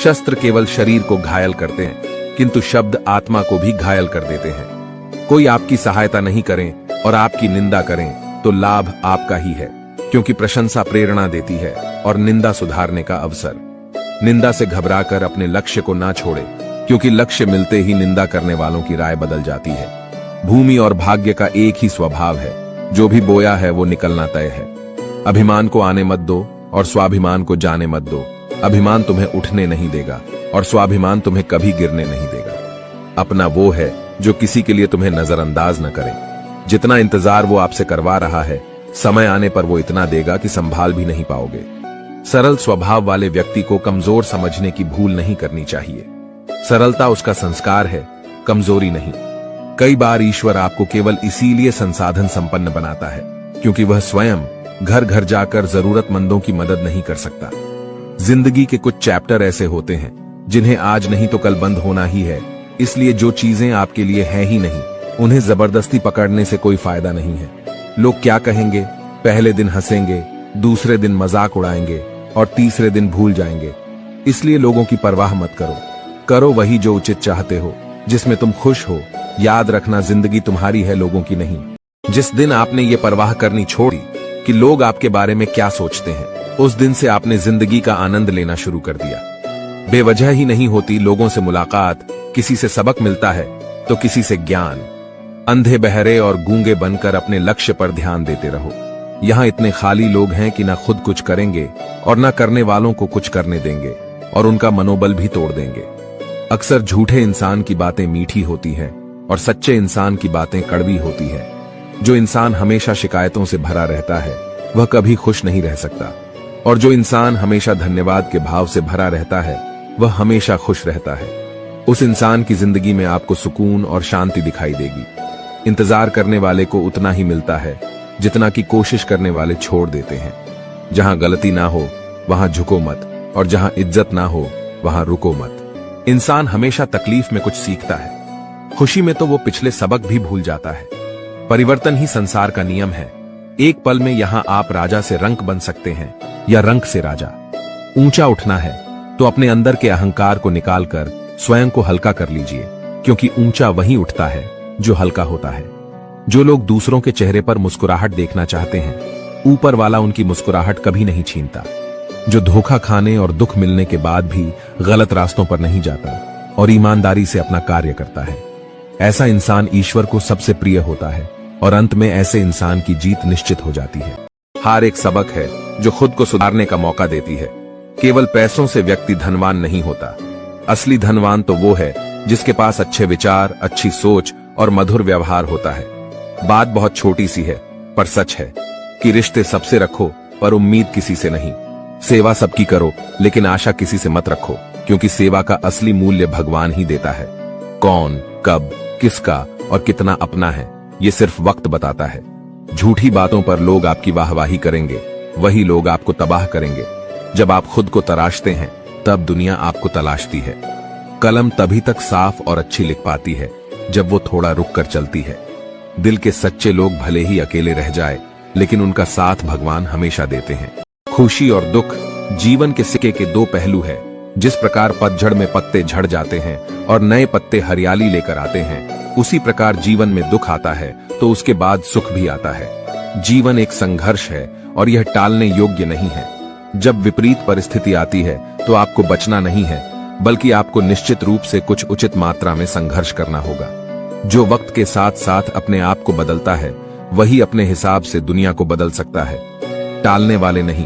शस्त्र केवल शरीर को घायल करते हैं, किंतु शब्द आत्मा को भी घायल कर देते हैं। कोई आपकी सहायता नहीं करें और आपकी निंदा करें तो लाभ आपका ही है, क्योंकि प्रशंसा प्रेरणा देती है और निंदा सुधारने का अवसर। निंदा से घबराकर अपने लक्ष्य को ना छोड़े, क्योंकि लक्ष्य मिलते ही निंदा करने वालों की राय बदल जाती है। भूमि और भाग्य का एक ही स्वभाव है, जो भी बोया है वो निकलना तय है। अभिमान को आने मत दो और स्वाभिमान को जाने मत दो। अभिमान तुम्हें उठने नहीं देगा और स्वाभिमान तुम्हें कभी गिरने नहीं देगा। अपना वो है जो किसी के लिए तुम्हें नजरअंदाज न करे। जितना इंतजार वो आपसे करवा रहा है, समय आने पर वो इतना देगा कि संभाल भी नहीं पाओगे। सरल स्वभाव वाले व्यक्ति को कमजोर समझने की भूल नहीं करनी चाहिए। सरलता उसका संस्कार है, कमजोरी नहीं। कई बार ईश्वर आपको केवल इसीलिए संसाधन संपन्न बनाता है क्योंकि वह स्वयं घर घर जाकर जरूरतमंदों की मदद नहीं कर सकता। जिंदगी के कुछ चैप्टर ऐसे होते हैं जिन्हें आज नहीं तो कल बंद होना ही है, इसलिए जो चीजें आपके लिए हैं ही नहीं, उन्हें जबरदस्ती पकड़ने से कोई फायदा नहीं है। लोग क्या कहेंगे, पहले दिन हंसेंगे, दूसरे दिन मजाक उड़ाएंगे और तीसरे दिन भूल जाएंगे। इसलिए लोगों की परवाह मत करो, करो वही जो उचित चाहते हो, जिसमें तुम खुश हो। याद रखना, जिंदगी तुम्हारी है, लोगों की नहीं। जिस दिन आपने ये परवाह करनी छोड़ी कि लोग आपके बारे में क्या सोचते हैं, उस दिन से आपने जिंदगी का आनंद लेना शुरू कर दिया। बेवजह ही नहीं होती लोगों से मुलाकात, किसी से सबक मिलता है तो किसी से ज्ञान। अंधे बहरे और गूंगे बनकर अपने लक्ष्य पर ध्यान देते रहो। यहाँ इतने खाली लोग हैं कि न खुद कुछ करेंगे और न करने वालों को कुछ करने देंगे और उनका मनोबल भी तोड़ देंगे। अक्सर झूठे इंसान की बातें मीठी होती हैं और सच्चे इंसान की बातें कड़वी होती है। जो इंसान हमेशा शिकायतों से भरा रहता है वह कभी खुश नहीं रह सकता, और जो इंसान हमेशा धन्यवाद के भाव से भरा रहता है वह हमेशा खुश रहता है। उस इंसान की जिंदगी में आपको सुकून और शांति दिखाई देगी। इंतजार करने वाले को उतना ही मिलता है जितना कि कोशिश करने वाले छोड़ देते हैं। जहां गलती ना हो वहां झुको मत, और जहां इज्जत ना हो वहां रुको मत। इंसान हमेशा तकलीफ में कुछ सीखता है, खुशी में तो वो पिछले सबक भी भूल जाता है। परिवर्तन ही संसार का नियम है। एक पल में यहां आप राजा से रंक बन सकते हैं या रंक से राजा। ऊंचा उठना है तो अपने अंदर के अहंकार को निकालकर स्वयं को हल्का कर लीजिए, क्योंकि ऊंचा वही उठता है जो हल्का होता है। जो लोग दूसरों के चेहरे पर मुस्कुराहट देखना चाहते हैं, ऊपर वाला उनकी मुस्कुराहट कभी नहीं छीनता। जो धोखा खाने और दुख मिलने के बाद भी गलत रास्तों पर नहीं जाता और ईमानदारी से अपना कार्य करता है, ऐसा इंसान ईश्वर को सबसे प्रिय होता है और अंत में ऐसे इंसान की जीत निश्चित हो जाती है। हार एक सबक है जो खुद को सुधारने का मौका देती है। केवल पैसों से व्यक्ति धनवान नहीं होता। असली धनवान तो वो है जिसके पास अच्छे विचार, अच्छी सोच और मधुर व्यवहार होता है। बात बहुत छोटी सी है पर सच है कि रिश्ते सबसे रखो पर उम्मीद किसी से नहीं। सेवा सबकी करो लेकिन आशा किसी से मत रखो, क्योंकि सेवा का असली मूल्य भगवान ही देता है। कौन, कब, किसका और कितना अपना है, ये सिर्फ वक्त बताता है। झूठी बातों पर लोग आपकी वाहवाही करेंगे, वही लोग आपको तबाह करेंगे। जब आप खुद को तराशते हैं तब दुनिया आपको तलाशती है। कलम तभी तक साफ और अच्छी लिख पाती है जब वो थोड़ा रुक कर चलती है। दिल के सच्चे लोग भले ही अकेले रह जाए, लेकिन उनका साथ भगवान हमेशा देते हैं। खुशी और दुख जीवन के सिक्के के दो पहलू है। जिस प्रकार पतझड़ में पत्ते झड़ जाते हैं और नए पत्ते हरियाली लेकर आते हैं, उसी प्रकार जीवन में दुख आता है तो उसके बाद सुख भी आता है। जीवन एक संघर्ष है और यह टालने योग्य नहीं है। जब विपरीत परिस्थिति आती है तो आपको बचना नहीं है, बल्कि आपको निश्चित रूप से कुछ उचित मात्रा में संघर्ष करना होगा। जो वक्त के साथ साथ अपने आप को बदलता है, वही अपने हिसाब से दुनिया को बदल सकता है। टालने वाले नहीं,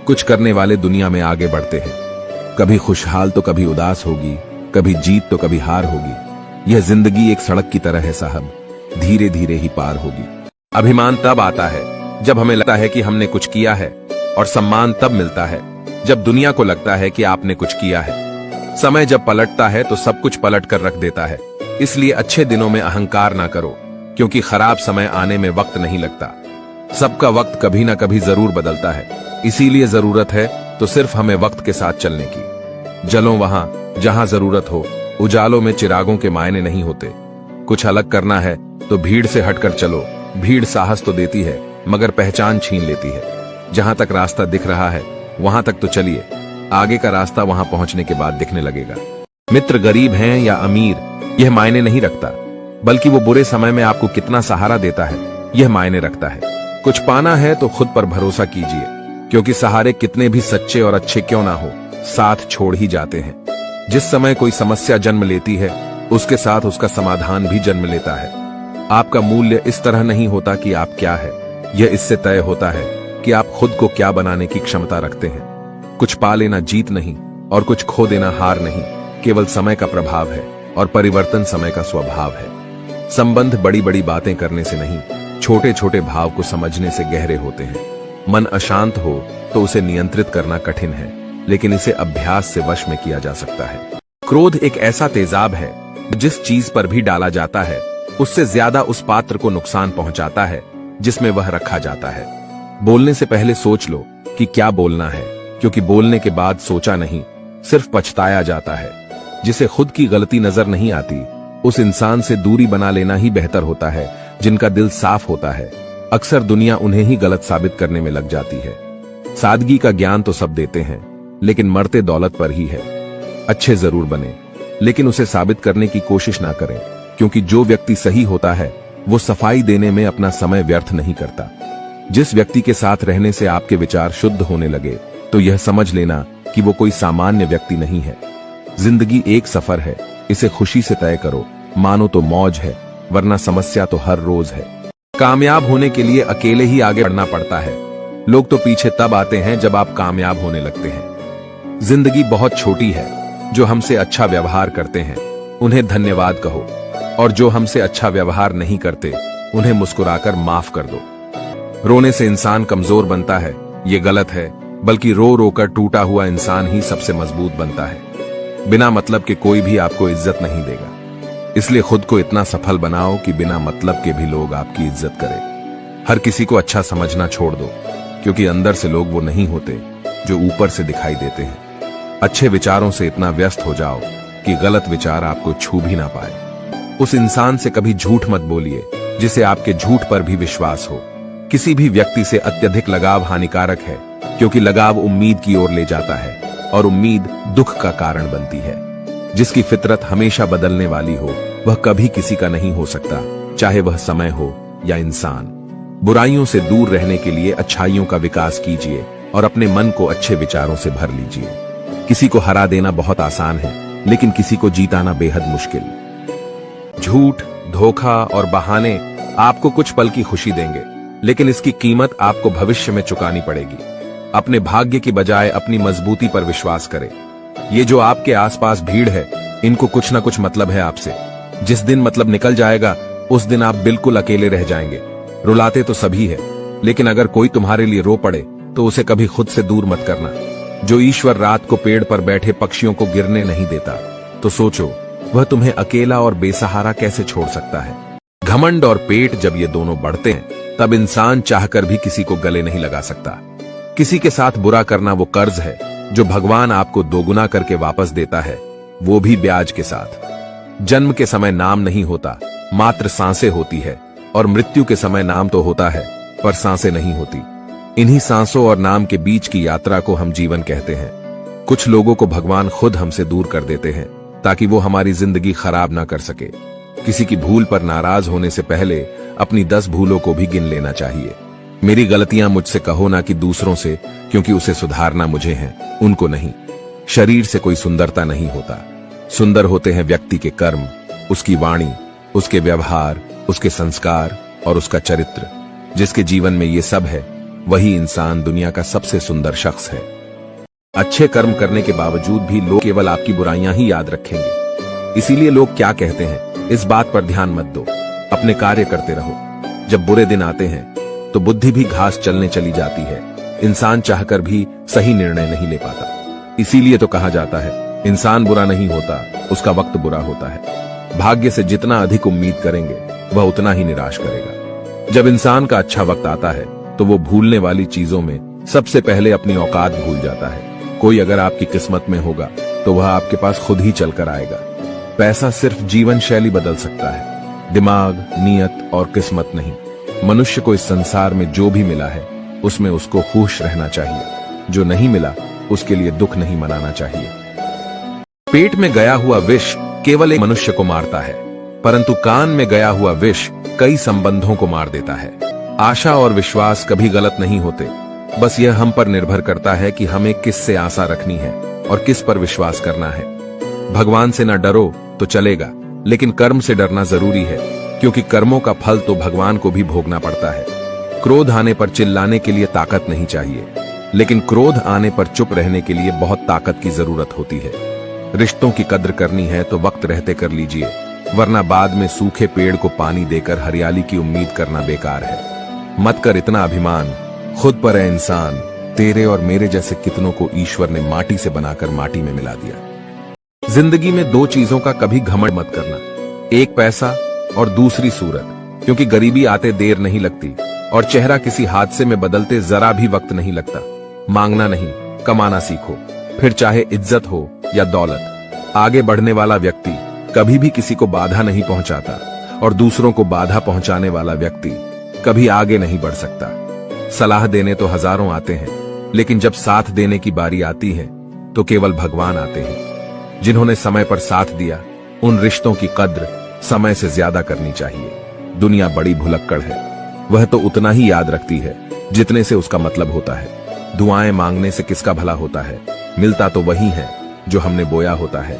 कुछ करने वाले दुनिया में आगे बढ़ते हैं। कभी खुशहाल तो कभी उदास होगी, कभी जीत तो कभी हार होगी। यह जिंदगी एक सड़क की तरह है साहब, धीरे धीरे ही पार होगी। अभिमान तब आता है जब हमें लगता है कि हमने कुछ किया है, और सम्मान तब मिलता है जब दुनिया को लगता है कि आपने कुछ किया है। समय जब पलटता है तो सब कुछ पलट कर रख देता है। इसलिए अच्छे दिनों में अहंकार ना करो, क्योंकि खराब समय आने में वक्त नहीं लगता। सबका वक्त कभी ना कभी जरूर बदलता है, इसीलिए जरूरत है तो सिर्फ हमें वक्त के साथ चलने की। जलो वहां जहां जरूरत हो, उजालों में चिरागों के मायने नहीं होते। कुछ अलग करना है तो भीड़ से हटकर चलो। भीड़ साहस तो देती है मगर पहचान छीन लेती है। जहां तक रास्ता दिख रहा है वहां तक तो चलिए, आगे का रास्ता वहां पहुंचने के बाद दिखने लगेगा। मित्र गरीब हैं या अमीर यह मायने नहीं रखता, बल्कि वो बुरे समय में आपको कितना सहारा देता है यह मायने रखता है। कुछ पाना है तो खुद पर भरोसा कीजिए, क्योंकि सहारे कितने भी सच्चे और अच्छे क्यों ना हो, साथ छोड़ ही जाते हैं। जिस समय कोई समस्या जन्म लेती है, उसके साथ उसका समाधान भी जन्म लेता है। आपका मूल्य इस तरह नहीं होता कि आप क्या है, यह इससे तय होता है कि आप खुद को क्या बनाने की क्षमता रखते हैं। कुछ पा लेना जीत नहीं और कुछ खो देना हार नहीं, केवल समय का प्रभाव है और परिवर्तन समय का स्वभाव है। संबंध बड़ी बड़ी बातें करने से नहीं, छोटे छोटे भाव को समझने से गहरे होते हैं। मन अशांत हो तो उसे नियंत्रित करना कठिन है, लेकिन इसे अभ्यास से वश में किया जा सकता है। क्रोध एक ऐसा तेजाब है जिस चीज पर भी डाला जाता है उससे ज्यादा उस पात्र को नुकसान पहुंचाता है जिसमें वह रखा जाता है। बोलने से पहले सोच लो कि क्या बोलना है, क्योंकि बोलने के बाद सोचा नहीं, सिर्फ पछताया जाता है। जिसे खुद की गलती नजर नहीं आती, उस इंसान से दूरी बना लेना ही बेहतर होता है। जिनका दिल साफ होता है, अक्सर दुनिया उन्हें ही गलत साबित करने में लग जाती है। सादगी का ज्ञान तो सब देते हैं, लेकिन मरते दौलत पर ही है। अच्छे जरूर बने, लेकिन उसे साबित करने की कोशिश ना करें, क्योंकि जो व्यक्ति सही होता है वो सफाई देने में अपना समय व्यर्थ नहीं करता। जिस व्यक्ति के साथ रहने से आपके विचार शुद्ध होने लगे, तो यह समझ लेना कि वो कोई सामान्य व्यक्ति नहीं है। जिंदगी एक सफर है, इसे खुशी से तय करो, मानो तो मौज है, वरना समस्या तो हर रोज है। कामयाब होने के लिए अकेले ही आगे बढ़ना पड़ता है। लोग तो पीछे तब आते हैं जब आप कामयाब होने लगते हैं। जिंदगी बहुत छोटी है। जो हमसे अच्छा व्यवहार करते हैं उन्हें धन्यवाद कहो, और जो हमसे अच्छा व्यवहार नहीं करते उन्हें मुस्कुराकर माफ कर दो। रोने से इंसान कमजोर बनता है, ये गलत है, बल्कि रो रो कर टूटा हुआ इंसान ही सबसे मजबूत बनता है। बिना मतलब के कोई भी आपको इज्जत नहीं देगा, इसलिए खुद को इतना सफल बनाओ कि बिना मतलब के भी लोग आपकी इज्जत करें। हर किसी को अच्छा समझना छोड़ दो, क्योंकि अंदर से लोग वो नहीं होते जो ऊपर से दिखाई देते हैं। अच्छे विचारों से इतना व्यस्त हो जाओ कि गलत विचार आपको छू भी ना पाए। उस इंसान से कभी झूठ मत बोलिए जिसे आपके झूठ पर भी विश्वास हो। किसी भी व्यक्ति से अत्यधिक लगाव हानिकारक है, क्योंकि लगाव उम्मीद की ओर ले जाता है और उम्मीद दुख का कारण बनती है। जिसकी फितरत हमेशा बदलने वाली हो, वह कभी किसी का नहीं हो सकता, चाहे वह समय हो या इंसान। बुराइयों से दूर रहने के लिए अच्छाइयों का विकास कीजिए और अपने मन को अच्छे विचारों से भर लीजिए। किसी को हरा देना बहुत आसान है, लेकिन किसी को जीताना बेहद मुश्किल। झूठ, धोखा और बहाने आपको कुछ पल की खुशी देंगे, लेकिन इसकी कीमत आपको भविष्य में चुकानी पड़ेगी। अपने भाग्य की बजाय अपनी मजबूती पर विश्वास करें। ये जो आपके आसपास भीड़ है, इनको कुछ ना कुछ मतलब है आपसे। जिस दिन मतलब निकल जाएगा, उस दिन आप बिल्कुल अकेले रह जाएंगे। रुलाते तो सभी है, लेकिन अगर कोई तुम्हारे लिए रो पड़े तो उसे कभी खुद से दूर मत करना। जो ईश्वर रात को पेड़ पर बैठे पक्षियों को गिरने नहीं देता, तो सोचो वह तुम्हें अकेला और बेसहारा कैसे छोड़ सकता है। घमंड और पेट जब ये दोनों बढ़ते हैं, तब इंसान चाहकर भी किसी को गले नहीं लगा सकता। किसी के साथ बुरा करना वो कर्ज है जो भगवान आपको दोगुना करके वापस देता है, वो भी ब्याज के साथ। जन्म के समय नाम नहीं होता, मात्र सांसें होती है, और मृत्यु के समय नाम तो होता है, पर सांसें नहीं होती। इन्हीं सांसों और नाम के बीच की यात्रा को हम जीवन कहते हैं। कुछ लोगों को भगवान खुद हमसे दूर कर देते हैं, ताकि वो हमारी जिंदगी खराब ना कर सके। किसी की भूल पर नाराज होने से पहले अपनी 10 भूलों को भी गिन लेना चाहिए। मेरी गलतियां मुझसे कहो ना कि दूसरों से, क्योंकि उसे सुधारना मुझे है, उनको नहीं। शरीर से कोई सुंदरता नहीं होता, सुंदर होते हैं व्यक्ति के कर्म, उसकी वाणी, उसके व्यवहार, उसके संस्कार और उसका चरित्र। जिसके जीवन में ये सब है, वही इंसान दुनिया का सबसे सुंदर शख्स है। अच्छे कर्म करने के बावजूद भी लोग केवल आपकी बुराइयां ही याद रखेंगे। इसीलिए लोग क्या कहते हैं, इस बात पर ध्यान मत दो, अपने कार्य करते रहो। जब बुरे दिन आते हैं तो बुद्धि भी घास चलने चली जाती है। इंसान चाहकर भी सही निर्णय नहीं ले पाता। इसीलिए तो कहा जाता है, इंसान बुरा नहीं होता, उसका वक्त बुरा होता है। भाग्य से जितना अधिक उम्मीद करेंगे, वह उतना ही निराश करेगा। जब इंसान का अच्छा वक्त आता है, तो वो भूलने वाली चीजों में सबसे पहले अपनी औकात भूल जाता है। कोई अगर आपकी किस्मत में होगा, तो वह आपके पास खुद ही चलकर आएगा। पैसा सिर्फ जीवन शैली बदल सकता है, दिमाग, नियत और किस्मत नहीं। मनुष्य को इस संसार में जो भी मिला है, उसमें उसको खुश रहना चाहिए। जो नहीं मिला, उसके लिए दुख नहीं मनाना चाहिए। पेट में गया हुआ विष केवल एक मनुष्य को मारता है, परंतु कान में गया हुआ विष कई संबंधों को मार देता है। आशा और विश्वास कभी गलत नहीं होते, बस यह हम पर निर्भर करता है कि हमें किस से आशा रखनी है और किस पर विश्वास करना है। भगवान से न डरो तो चलेगा, लेकिन कर्म से डरना जरूरी है, क्योंकि कर्मों का फल तो भगवान को भी भोगना पड़ता है। क्रोध आने पर चिल्लाने के लिए ताकत नहीं चाहिए, लेकिन क्रोध आने पर चुप रहने के लिए बहुत ताकत की जरूरत होती है। रिश्तों की कद्र करनी है तो वक्त रहते कर लीजिए, वरना बाद में सूखे पेड़ को पानी देकर हरियाली की उम्मीद करना बेकार है। मत कर इतना अभिमान, खुद पर है इंसान। तेरे और मेरे जैसे कितनों को ईश्वर ने माटी से बनाकर माटी में मिला दिया। जिंदगी में दो चीजों का कभी घमंड मत करना, एक पैसा और दूसरी सूरत, क्योंकि गरीबी आते देर नहीं लगती और चेहरा किसी हादसे में बदलते जरा भी वक्त नहीं लगता। मांगना नहीं, कमाना सीखो, फिर चाहे इज्जत हो या दौलत। आगे बढ़ने वाला व्यक्ति कभी भी किसी को बाधा नहीं पहुंचाता, और दूसरों को बाधा पहुंचाने वाला व्यक्ति कभी आगे नहीं बढ़ सकता। सलाह देने तो हजारों आते हैं, लेकिन जब साथ देने की बारी आती है तो केवल भगवान आते हैं। जिन्होंने समय पर साथ दिया, उन रिश्तों की कद्र समय से ज्यादा करनी चाहिए। दुनिया बड़ी भुलक्कड़ है, वह तो उतना ही याद रखती है जितने से उसका मतलब होता है। दुआएं मांगने से किसका भला होता है, मिलता तो वही है जो हमने बोया होता है।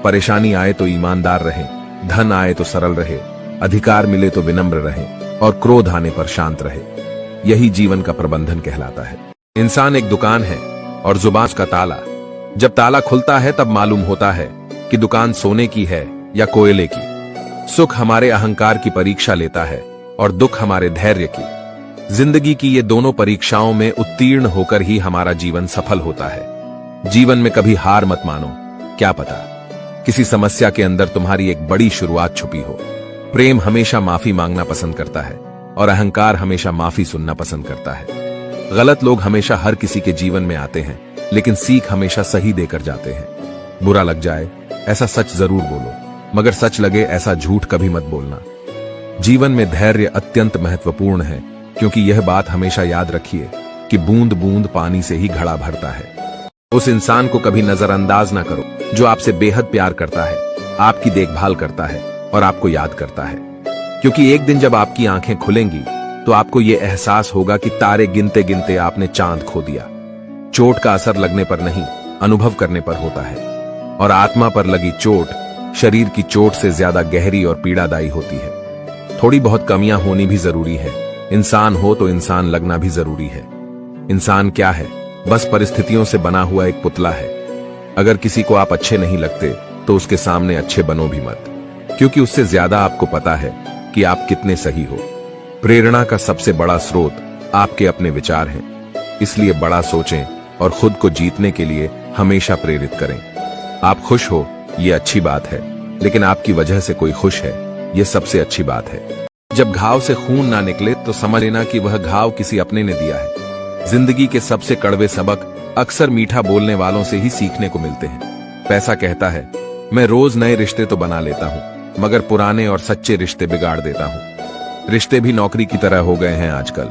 परेशानी आए तो ईमानदार रहे, धन आए तो सरल रहे, अधिकार मिले तो विनम्र रहे, और क्रोध आने पर शांत रहे। यही जीवन का प्रबंधन कहलाता है। इंसान एक दुकान है और जुबान का ताला। जब ताला खुलता है तब मालूम होता है कि दुकान सोने की है या कोयले की। सुख हमारे अहंकार की परीक्षा लेता है और दुख हमारे धैर्य की। जिंदगी की ये दोनों परीक्षाओं में उत्तीर्ण होकर ही हमारा जीवन सफल होता है। जीवन में कभी हार मत मानो, क्या पता किसी समस्या के अंदर तुम्हारी एक बड़ी शुरुआत छुपी हो। प्रेम हमेशा माफी मांगना पसंद करता है और अहंकार हमेशा माफी सुनना पसंद करता है। गलत लोग हमेशा हर किसी के जीवन में आते हैं, लेकिन सीख हमेशा सही देकर जाते हैं। बुरा लग जाए ऐसा सच जरूर बोलो, मगर सच लगे ऐसा झूठ कभी मत बोलना। जीवन में धैर्य अत्यंत महत्वपूर्ण है, क्योंकि यह बात हमेशा याद रखिए कि बूंद बूंद पानी से ही घड़ा भरता है। उस इंसान को कभी नजरअंदाज ना करो जो आपसे बेहद प्यार करता है, आपकी देखभाल करता है और आपको याद करता है। क्योंकि एक दिन जब आपकी आंखें खुलेंगी तो आपको यह एहसास होगा कि तारे गिनते गिनते आपने चांद खो दिया। चोट का असर लगने पर नहीं, अनुभव करने पर होता है, और आत्मा पर लगी चोट शरीर की चोट से ज्यादा गहरी और पीड़ादायी होती है। थोड़ी बहुत कमियां होनी भी जरूरी है। इंसान हो तो इंसान लगना भी जरूरी है। इंसान क्या है? बस परिस्थितियों से बना हुआ एक पुतला है। अगर किसी को आप अच्छे नहीं लगते तो उसके सामने अच्छे बनो भी मत, क्योंकि उससे ज्यादा आपको पता है कि आप कितने सही हो। प्रेरणा का सबसे बड़ा स्रोत आपके अपने विचार हैं, इसलिए बड़ा सोचें और खुद को जीतने के लिए हमेशा प्रेरित करें। आप खुश हो ये अच्छी बात है, लेकिन आपकी वजह से कोई खुश है ये सबसे अच्छी बात है। जब घाव से खून ना निकले तो समझ लेना कि वह घाव किसी अपने ने दिया है। जिंदगी के सबसे कड़वे सबक अक्सर मीठा बोलने वालों से ही सीखने को मिलते हैं। पैसा कहता है, मैं रोज नए रिश्ते तो बना लेता हूं, मगर पुराने और सच्चे रिश्ते बिगाड़ देता हूं। रिश्ते भी नौकरी की तरह हो गए हैं आजकल,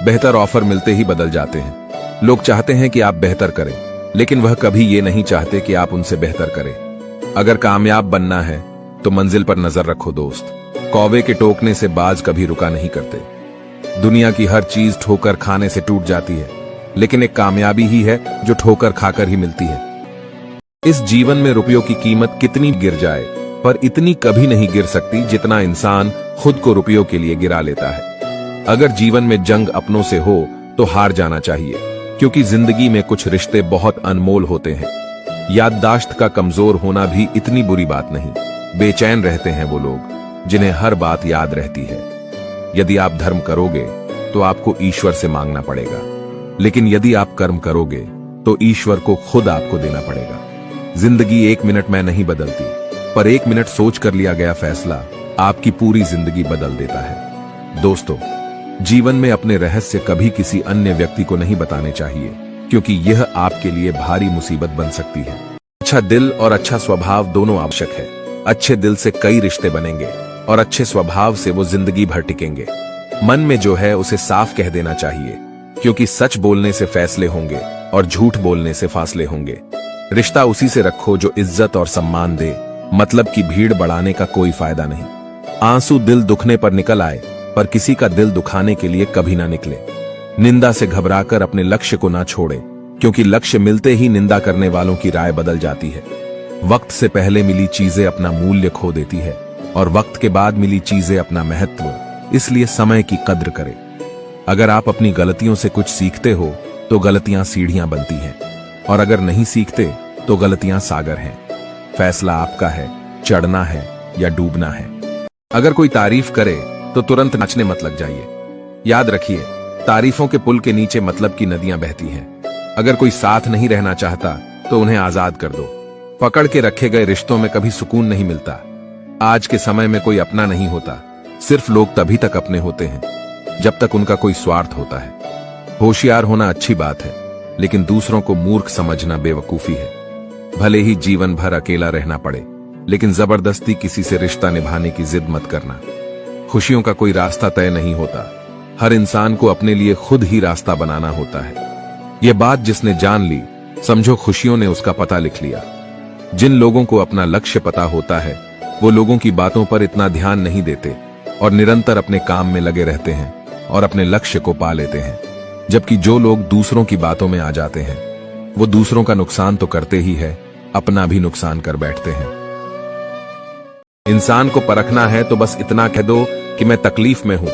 बेहतर ऑफर मिलते ही बदल जाते हैं। लोग चाहते हैं कि आप बेहतर करें, लेकिन वह कभी ये नहीं चाहते कि आप उनसे बेहतर करें। अगर कामयाब बनना है तो मंजिल पर नजर रखो दोस्त। कौवे के टोकने से बाज कभी रुका नहीं करते। दुनिया की हर चीज ठोकर खाने से टूट जाती है, लेकिन एक कामयाबी ही है जो ठोकर खाकर ही मिलती है। इस जीवन में रुपयों की कीमत कितनी गिर जाए, पर इतनी कभी नहीं गिर सकती जितना इंसान खुद को रुपयों के लिए गिरा लेता है। अगर जीवन में जंग अपनों से हो तो हार जाना चाहिए, क्योंकि जिंदगी में कुछ रिश्ते बहुत अनमोल होते हैं। याददाश्त का कमजोर होना भी इतनी बुरी बात नहीं। बेचैन रहते हैं वो लोग जिन्हें हर बात याद रहती है। यदि आप धर्म करोगे तो आपको ईश्वर से मांगना पड़ेगा, लेकिन यदि आप कर्म करोगे तो ईश्वर को खुद आपको देना पड़ेगा। जिंदगी 1 मिनट में नहीं बदलती, पर 1 मिनट सोच कर लिया गया फैसला आपकी पूरी जिंदगी बदल देता है। दोस्तों, जीवन में अपने रहस्य कभी किसी अन्य व्यक्ति को नहीं बताने चाहिए, क्योंकि यह आपके लिए भारी मुसीबत बन सकती है। अच्छा दिल और अच्छा स्वभाव दोनों आवश्यक है। अच्छे दिल से कई रिश्ते बनेंगे और अच्छे स्वभाव से वो जिंदगी भर टिकेंगे। मन में जो है उसे साफ कह देना चाहिए। क्योंकि सच बोलने से फैसले होंगे और झूठ बोलने से फासले होंगे। रिश्ता उसी से रखो जो इज्जत और सम्मान दे, मतलब की भीड़ बढ़ाने का कोई फायदा नहीं। आंसू दिल दुखने पर निकल आए, पर किसी का दिल दुखाने के लिए कभी ना निकले। निंदा से घबराकर अपने लक्ष्य को ना छोड़े, क्योंकि लक्ष्य मिलते ही निंदा करने वालों की राय बदल जाती है। वक्त से पहले मिली चीजें अपना मूल्य खो देती है और वक्त के बाद मिली चीजें अपना महत्व, इसलिए समय की कद्र करें। अगर आप अपनी गलतियों से कुछ सीखते हो तो गलतियां सीढ़ियां बनती हैं, और अगर नहीं सीखते तो गलतियां सागर हैं। फैसला आपका है, चढ़ना है या डूबना है। अगर कोई तारीफ करे तो तुरंत नाचने मत लग जाइए। याद रखिए, तारीफों के पुल के नीचे मतलब की नदियां बहती हैं। अगर कोई साथ नहीं रहना चाहता तो उन्हें आजाद कर दो। पकड़ के रखे गए रिश्तों में कभी सुकून नहीं मिलता। आज के समय में कोई अपना नहीं होता, सिर्फ लोग तभी तक अपने होते हैं जब तक उनका कोई स्वार्थ होता है। होशियार होना अच्छी बात है, लेकिन दूसरों को मूर्ख समझना बेवकूफी है। भले ही जीवन भर अकेला रहना पड़े, लेकिन जबरदस्ती किसी से रिश्ता निभाने की जिद मत करना। खुशियों का कोई रास्ता तय नहीं होता, हर इंसान को अपने लिए खुद ही रास्ता बनाना होता है। यह बात जिसने जान ली, समझो खुशियों ने उसका पता लिख लिया। जिन लोगों को अपना लक्ष्य पता होता है, वो लोगों की बातों पर इतना ध्यान नहीं देते और निरंतर अपने काम में लगे रहते हैं और अपने लक्ष्य को पा लेते हैं। जबकि जो लोग दूसरों की बातों में आ जाते हैं, वो दूसरों का नुकसान तो करते ही है, अपना भी नुकसान कर बैठते हैं। इंसान को परखना है तो बस इतना कह दो कि मैं तकलीफ में हूं,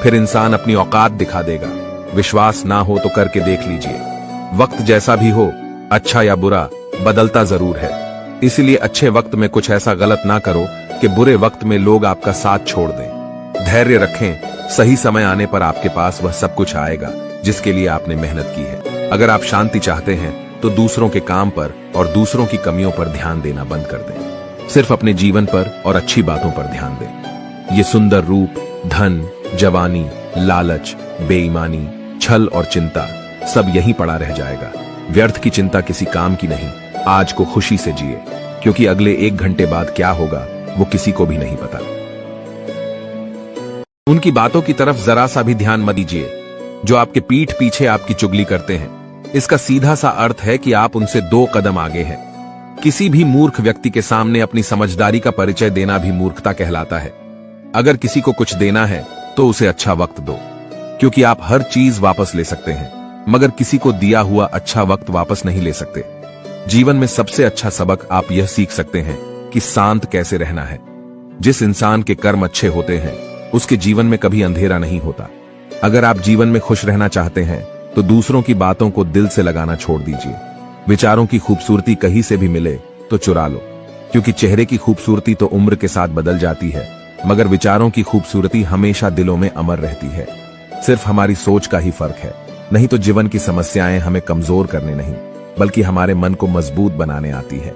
फिर इंसान अपनी औकात दिखा देगा। विश्वास ना हो तो करके देख लीजिए। वक्त जैसा भी हो, अच्छा या बुरा, बदलता जरूर है। इसलिए अच्छे वक्त में कुछ ऐसा गलत ना करो कि बुरे वक्त में लोग आपका साथ छोड़ दें। धैर्य रखें, सही समय आने पर आपके पास वह सब कुछ आएगा जिसके लिए आपने मेहनत की है। अगर आप शांति चाहते हैं तो दूसरों के काम पर और दूसरों की कमियों पर ध्यान देना बंद कर दें। सिर्फ अपने जीवन पर और अच्छी बातों पर ध्यान दें। ये सुंदर रूप, धन, जवानी, लालच, बेईमानी, छल और चिंता सब यहीं पड़ा रह जाएगा। व्यर्थ की चिंता किसी काम की नहीं। आज को खुशी से जिए, क्योंकि अगले 1 घंटे बाद क्या होगा वो किसी को भी नहीं पता। उनकी बातों की तरफ जरा सा भी ध्यान मत दीजिए जो आपके पीठ पीछे आपकी चुगली करते हैं। इसका सीधा सा अर्थ है कि आप उनसे 2 कदम आगे हैं। किसी भी मूर्ख व्यक्ति के सामने अपनी समझदारी का परिचय देना भी मूर्खता कहलाता है। अगर किसी को कुछ देना है तो उसे अच्छा वक्त दो, क्योंकि आप हर चीज वापस ले सकते हैं, मगर किसी को दिया हुआ अच्छा वक्त वापस नहीं ले सकते। जीवन में सबसे अच्छा सबक आप यह सीख सकते हैं कि शांत कैसे रहना है। जिस इंसान के कर्म अच्छे होते हैं, उसके जीवन में कभी अंधेरा नहीं होता। अगर आप जीवन में खुश रहना चाहते हैं तो दूसरों की बातों को दिल से लगाना छोड़ दीजिए। विचारों की खूबसूरती कहीं से भी मिले तो चुरा लो, क्योंकि चेहरे की खूबसूरती तो उम्र के साथ बदल जाती है, मगर विचारों की खूबसूरती हमेशा दिलों में अमर रहती है। सिर्फ हमारी सोच का ही फर्क है। नहीं तो जीवन की समस्याएं हमें कमजोर करने नहीं, बल्कि हमारे मन को मजबूत बनाने आती है।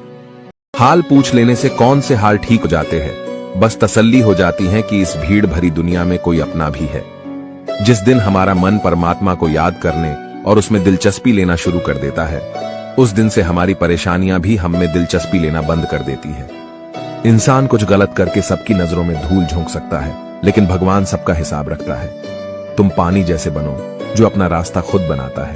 हाल पूछ लेने से कौन से हाल ठीक हो जाते हैं, बस तसल्ली हो जाती है कि इस भीड़ भरी दुनिया में कोई अपना भी है। जिस दिन हमारा मन परमात्मा को याद करने और उसमें दिलचस्पी लेना शुरू कर देता है, उस दिन से हमारी परेशानियां भी हम में दिलचस्पी लेना बंद कर देती है। इंसान कुछ गलत करके सबकी नजरों में धूल झोंक सकता है, लेकिन भगवान सबका हिसाब रखता है। तुम पानी जैसे बनो जो अपना रास्ता खुद बनाता है,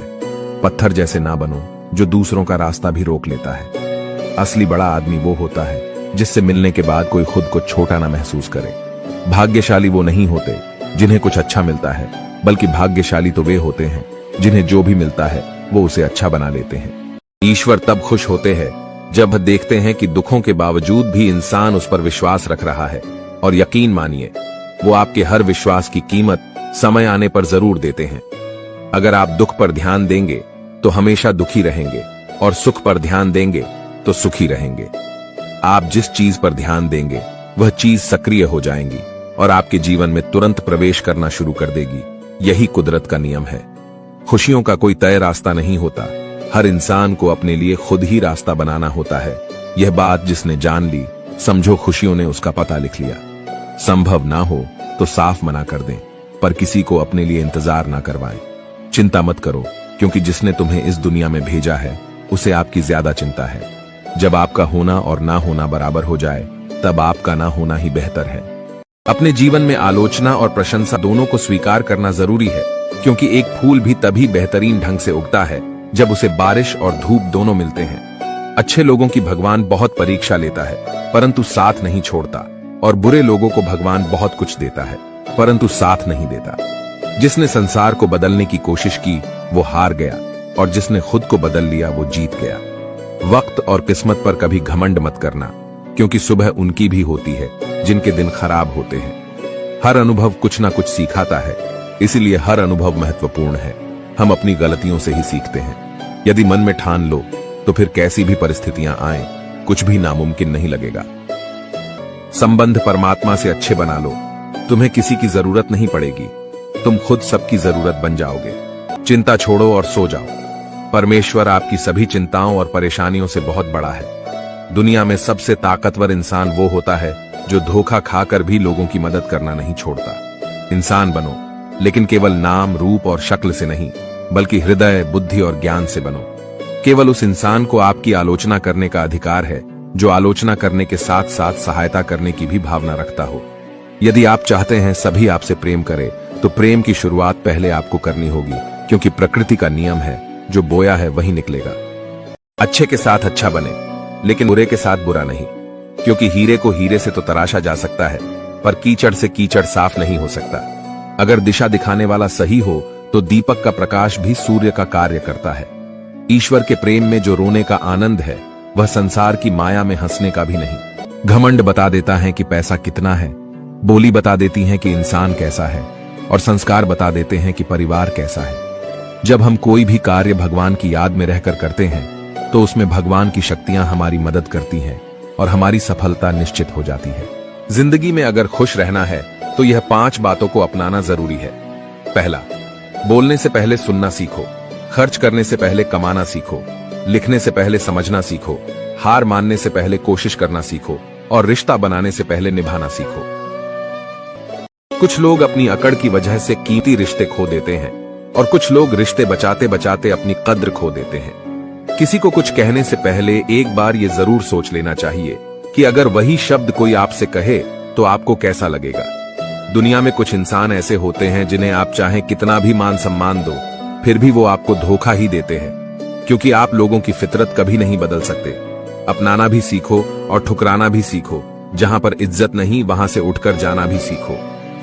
पत्थर जैसे ना बनो जो दूसरों का रास्ता भी रोक लेता है। असली बड़ा आदमी वो होता है जिससे मिलने के बाद कोई खुद को छोटा ना महसूस करे। भाग्यशाली वो नहीं होते जिन्हें कुछ अच्छा मिलता है, बल्कि भाग्यशाली तो वे होते हैं जिन्हें जो भी मिलता है वो उसे अच्छा बना लेते हैं। ईश्वर तब खुश होते हैं जब वह देखते हैं कि दुखों के बावजूद भी इंसान उस पर विश्वास रख रहा है, और यकीन मानिए वो आपके हर विश्वास की कीमत समय आने पर जरूर देते हैं। अगर आप दुख पर ध्यान देंगे तो हमेशा दुखी रहेंगे, और सुख पर ध्यान देंगे तो सुखी रहेंगे। आप जिस चीज पर ध्यान देंगे वह चीज सक्रिय हो जाएंगी और आपके जीवन में तुरंत प्रवेश करना शुरू कर देगी। यही कुदरत का नियम है। खुशियों का कोई तय रास्ता नहीं होता, हर इंसान को अपने लिए खुद ही रास्ता बनाना होता है। यह बात जिसने जान ली, समझो खुशियों ने उसका पता लिख लिया। संभव ना हो तो साफ मना कर दें, पर किसी को अपने लिए इंतजार ना करवाएं। चिंता मत करो, क्योंकि जिसने तुम्हें इस दुनिया में भेजा है उसे आपकी ज्यादा चिंता है। जब आपका होना और ना होना बराबर हो जाए, तब आपका ना होना ही बेहतर है। अपने जीवन में आलोचना और प्रशंसा दोनों को स्वीकार करना जरूरी है। क्योंकि एक फूल भी तभी बेहतरीन ढंग से उगता है जब उसे बारिश और धूप दोनों मिलते हैं। अच्छे लोगों की भगवान बहुत परीक्षा लेता है परंतु साथ नहीं छोड़ता, और बुरे लोगों को भगवान बहुत कुछ देता है परंतु साथ नहीं देता। जिसने संसार को बदलने की कोशिश की वो हार गया, और जिसने खुद को बदल लिया वो जीत गया। वक्त और किस्मत पर कभी घमंड मत करना, क्योंकि सुबह उनकी भी होती है जिनके दिन खराब होते हैं। हर अनुभव कुछ ना कुछ सिखाता है, इसीलिए हर अनुभव महत्वपूर्ण है। हम अपनी गलतियों से ही सीखते हैं। यदि मन में ठान लो तो फिर कैसी भी परिस्थितियां आए कुछ भी नामुमकिन नहीं लगेगा। संबंध परमात्मा से अच्छे बना लो, तुम्हें किसी की जरूरत नहीं पड़ेगी, तुम खुद सबकी जरूरत बन जाओगे। चिंता छोड़ो और सो जाओ। परमेश्वर आपकी सभी चिंताओं और परेशानियों से बहुत बड़ा है। दुनिया में सबसे ताकतवर इंसान वो होता है जो धोखा खाकर भी लोगों की मदद करना नहीं छोड़ता। इंसान बनो, लेकिन केवल नाम, रूप और शक्ल से नहीं, बल्कि हृदय, बुद्धि और ज्ञान से बनो। केवल उस इंसान को आपकी आलोचना करने का अधिकार है जो आलोचना करने के साथ साथ सहायता करने की भी भावना रखता हो। यदि आप चाहते हैं सभी आपसे प्रेम करें, तो प्रेम की शुरुआत पहले आपको करनी होगी, क्योंकि प्रकृति का नियम है जो बोया है वही निकलेगा। अच्छे के साथ अच्छा बने, लेकिन बुरे के साथ बुरा नहीं, क्योंकि हीरे को हीरे से तो तराशा जा सकता है, पर कीचड़ से कीचड़ साफ नहीं हो सकता। अगर दिशा दिखाने वाला सही हो तो दीपक का प्रकाश भी सूर्य का कार्य करता है। ईश्वर के प्रेम में जो रोने का आनंद है वह संसार की माया में हंसने का भी नहीं। घमंड बता देता है कि पैसा कितना है, बोली बता देती है कि इंसान कैसा है, और संस्कार बता देते हैं कि परिवार कैसा है। जब हम कोई भी कार्य भगवान की याद में रहकर करते हैं तो उसमें भगवान की शक्तियां हमारी मदद करती हैं और हमारी सफलता निश्चित हो जाती है। जिंदगी में अगर खुश रहना है तो यह 5 बातों को अपनाना जरूरी है। पहला, बोलने से पहले सुनना सीखो, खर्च करने से पहले कमाना सीखो, लिखने से पहले समझना सीखो, हार मानने से पहले कोशिश करना सीखो, और रिश्ता बनाने से पहले निभाना सीखो। कुछ लोग अपनी अकड़ की वजह से कीमती रिश्ते खो देते हैं, और कुछ लोग रिश्ते बचाते बचाते अपनी कद्र खो देते हैं। किसी को कुछ कहने से पहले एक बार ये जरूर सोच लेना चाहिए कि अगर वही शब्द कोई आपसे कहे तो आपको कैसा लगेगा। दुनिया में कुछ इंसान ऐसे होते हैं जिन्हें आप चाहे कितना भी मान सम्मान दो, फिर भी वो आपको धोखा ही देते हैं, क्योंकि आप लोगों की फितरत कभी नहीं बदल सकते। अपनाना भी सीखो और ठुकराना भी सीखो। जहां पर इज्जत नहीं वहां से उठकर जाना भी सीखो।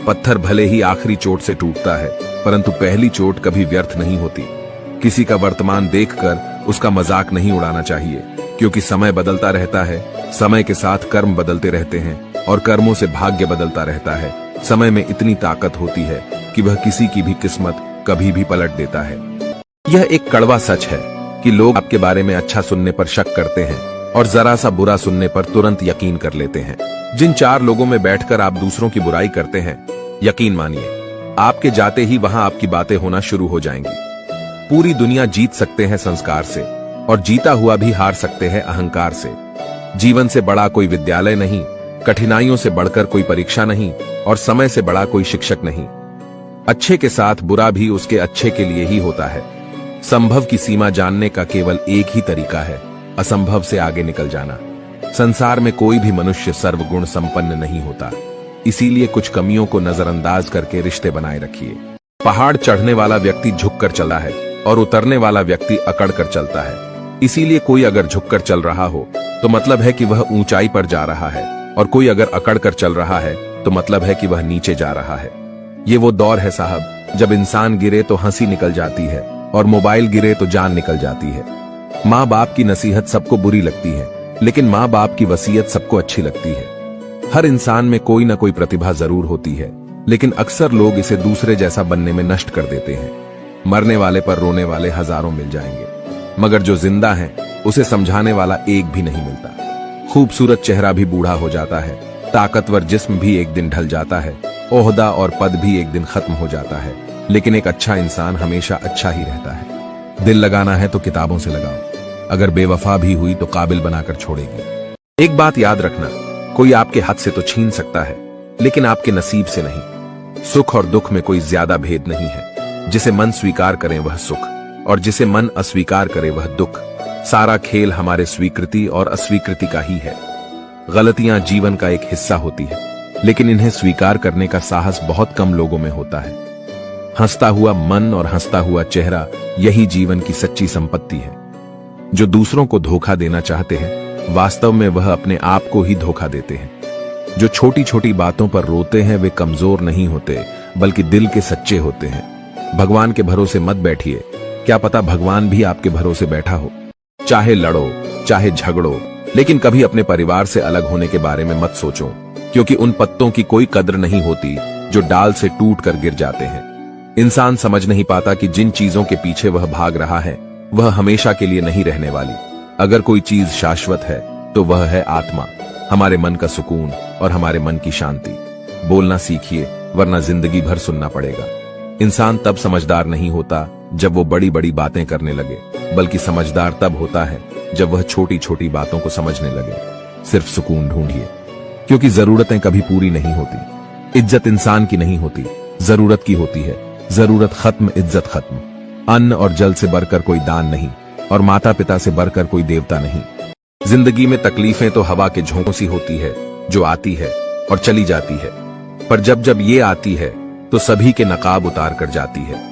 पत्थर भले ही आखिरी चोट से टूटता है, परंतु पहली चोट कभी व्यर्थ नहीं होती। किसी का वर्तमान देखकर उसका मजाक नहीं उड़ाना चाहिए, क्योंकि समय बदलता रहता है। समय के साथ कर्म बदलते रहते हैं और कर्मों से भाग्य बदलता रहता है। समय में इतनी ताकत होती है कि वह किसी की भी किस्मत कभी भी पलट देता है। यह एक कड़वा सच है कि लोग आपके बारे में अच्छा सुनने पर शक करते हैं और जरा सा बुरा सुनने पर तुरंत यकीन कर लेते हैं। जिन 4 लोगों में बैठकर आप दूसरों की बुराई करते हैं, यकीन मानिए आपके जाते ही वहां आपकी बातें होना शुरू हो जाएंगी। पूरी दुनिया जीत सकते हैं संस्कार से, और जीता हुआ भी हार सकते हैं अहंकार से। जीवन से बड़ा कोई विद्यालय नहीं, कठिनाइयों से बढ़कर कोई परीक्षा नहीं, और समय से बड़ा कोई शिक्षक नहीं। अच्छे के साथ बुरा भी उसके अच्छे के लिए ही होता है। संभव की सीमा जानने का केवल एक ही तरीका है, असंभव से आगे निकल जाना। संसार में कोई भी मनुष्य सर्वगुण संपन्न नहीं होता, इसीलिए कुछ कमियों को नजरअंदाज करके रिश्ते बनाए रखिए। पहाड़ चढ़ने वाला व्यक्ति झुककर चला है और उतरने वाला व्यक्ति अकड़ कर चलता है। इसीलिए कोई अगर झुककर चल रहा हो तो मतलब है कि वह ऊंचाई पर जा रहा है, और कोई अगर अकड़ कर चल रहा है तो मतलब है कि वह नीचे जा रहा है। ये वो दौर है साहब, जब इंसान गिरे तो हंसी निकल जाती है और मोबाइल गिरे तो जान निकल जाती है। माँ बाप की नसीहत सबको बुरी लगती है, लेकिन माँ बाप की वसीयत सबको अच्छी लगती है। हर इंसान में कोई ना कोई प्रतिभा जरूर होती है, लेकिन अक्सर लोग इसे दूसरे जैसा बनने में नष्ट कर देते हैं। मरने वाले पर रोने वाले हजारों मिल जाएंगे, मगर जो जिंदा है उसे समझाने वाला एक भी नहीं मिलता। खूबसूरत चेहरा भी बूढ़ा हो जाता है, ताकतवर जिस्म भी एक दिन ढल जाता है, ओहदा और पद भी एक दिन खत्म हो जाता है, लेकिन एक अच्छा इंसान हमेशा अच्छा ही रहता है। दिल लगाना है तो किताबों से लगाओ, अगर बेवफा भी हुई तो काबिल बनाकर छोड़ेगी। एक बात याद रखना, कोई आपके हाथ से तो छीन सकता है, लेकिन आपके नसीब से नहीं। सुख और दुख में कोई ज्यादा भेद नहीं है। जिसे मन स्वीकार करे वह सुख, और जिसे मन अस्वीकार करे वह दुख। सारा खेल हमारे स्वीकृति और अस्वीकृति का ही है। गलतियां जीवन का एक हिस्सा होती है, लेकिन इन्हें स्वीकार करने का साहस बहुत कम लोगों में होता है। हंसता हुआ मन और हंसता हुआ चेहरा, यही जीवन की सच्ची संपत्ति है। जो दूसरों को धोखा देना चाहते हैं, वास्तव में वह अपने आप को ही धोखा देते हैं। जो छोटी छोटी बातों पर रोते हैं, वे कमजोर नहीं होते, बल्कि दिल के सच्चे होते हैं। भगवान के भरोसे मत बैठिए, क्या पता भगवान भी आपके भरोसे बैठा हो। चाहे लड़ो, चाहे झगड़ो, लेकिन कभी अपने परिवार से अलग होने के बारे में मत सोचो, क्योंकि उन पत्तों की कोई कद्र नहीं होती जो डाल से टूट कर गिर जाते हैं। इंसान समझ नहीं पाता कि जिन चीजों के पीछे वह भाग रहा है, वह हमेशा के लिए नहीं रहने वाली। अगर कोई चीज शाश्वत है तो वह है आत्मा, हमारे मन का सुकून और हमारे मन की शांति। बोलना सीखिए, वरना जिंदगी भर सुनना पड़ेगा। इंसान तब समझदार नहीं होता जब वो बड़ी बड़ी बातें करने लगे, बल्कि समझदार तब होता है जब वह छोटी छोटी बातों को समझने लगे। सिर्फ सुकून ढूंढिए, क्योंकि जरूरतें कभी पूरी नहीं होती। इज्जत इंसान की नहीं होती, जरूरत की होती है। जरूरत खत्म, इज्जत खत्म। अन्न और जल से बढ़कर कोई दान नहीं, और माता पिता से बढ़कर कोई देवता नहीं। जिंदगी में तकलीफें तो हवा के झोंकों सी होती है, जो आती है और चली जाती है, पर जब जब ये आती है तो सभी के नकाब उतार कर जाती है।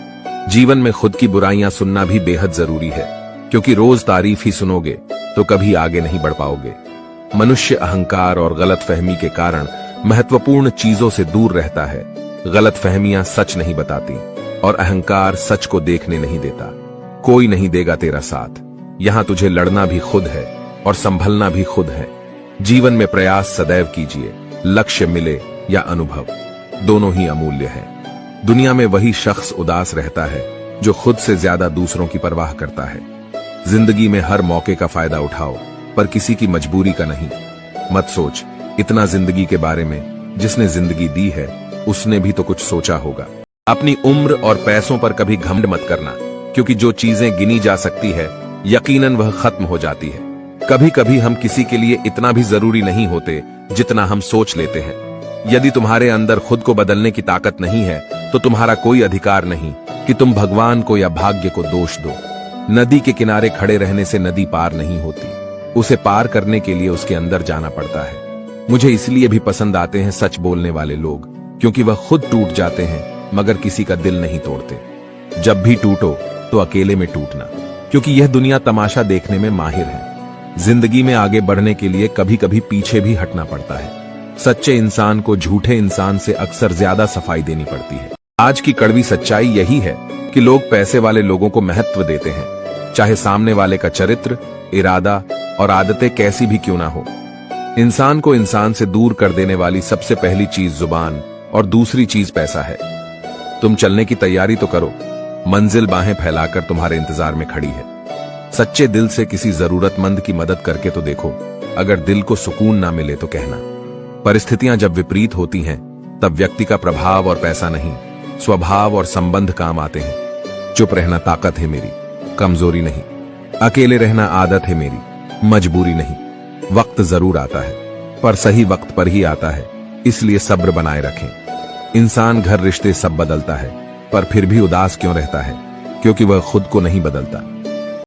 जीवन में खुद की बुराइयां सुनना भी बेहद जरूरी है, क्योंकि रोज तारीफ ही सुनोगे तो कभी आगे नहीं बढ़ पाओगे। मनुष्य अहंकार और गलतफहमी के कारण महत्वपूर्ण चीजों से दूर रहता है। गलतफहमियां सच नहीं बताती, और अहंकार सच को देखने नहीं देता। कोई नहीं देगा तेरा साथ, यहां तुझे लड़ना भी खुद है और संभलना भी खुद है। जीवन में प्रयास सदैव कीजिए, लक्ष्य मिले या अनुभव, दोनों ही अमूल्य है। दुनिया में वही शख्स उदास रहता है जो खुद से ज्यादा दूसरों की परवाह करता है। जिंदगी में हर मौके का फायदा उठाओ, पर किसी की मजबूरी का नहीं। मत सोच इतना जिंदगी के बारे में, जिसने जिंदगी दी है उसने भी तो कुछ सोचा होगा। अपनी उम्र और पैसों पर कभी घमंड मत करना, क्योंकि जो चीजें गिनी जा सकती है यकीनन वह खत्म हो जाती है। कभी कभी हम किसी के लिए इतना भी जरूरी नहीं होते जितना हम सोच लेते हैं। यदि तुम्हारे अंदर खुद को बदलने की ताकत नहीं है तो तुम्हारा कोई अधिकार नहीं कि तुम भगवान को या भाग्य को दोष दो। नदी के किनारे खड़े रहने से नदी पार नहीं होती, उसे पार करने के लिए उसके अंदर जाना पड़ता है। मुझे इसलिए भी पसंद आते हैं सच बोलने वाले लोग, क्योंकि वह खुद टूट जाते हैं मगर किसी का दिल नहीं तोड़ते। जब भी टूटो तो अकेले में टूटना, क्योंकि यह दुनिया तमाशा देखने में माहिर है। जिंदगी में आगे बढ़ने के लिए कभी कभी पीछे भी हटना पड़ता है। सच्चे इंसान को झूठे इंसान से अक्सर ज्यादा सफाई देनी पड़ती है। आज की कड़वी सच्चाई यही है कि लोग पैसे वाले लोगों को महत्व देते हैं, चाहे सामने वाले का चरित्र, इरादा और आदतें कैसी भी क्यों ना हो। इंसान को इंसान से दूर कर देने वाली सबसे पहली चीज जुबान और दूसरी चीज पैसा है। तुम चलने की तैयारी तो करो, मंजिल बाहें फैलाकर तुम्हारे इंतजार में खड़ी है। सच्चे दिल से किसी जरूरतमंद की मदद करके तो देखो, अगर दिल को सुकून ना मिले तो कहना। परिस्थितियां जब विपरीत होती हैं, तब व्यक्ति का प्रभाव और पैसा नहीं, स्वभाव और संबंध काम आते हैं। चुप रहना ताकत है मेरी, कमजोरी नहीं। अकेले रहना आदत है मेरी, मजबूरी नहीं। वक्त जरूर आता है, पर सही वक्त पर ही आता है, इसलिए सब्र बनाए रखें। इंसान, घर, रिश्ते सब बदलता है, पर फिर भी उदास क्यों रहता है? क्योंकि वह खुद को नहीं बदलता।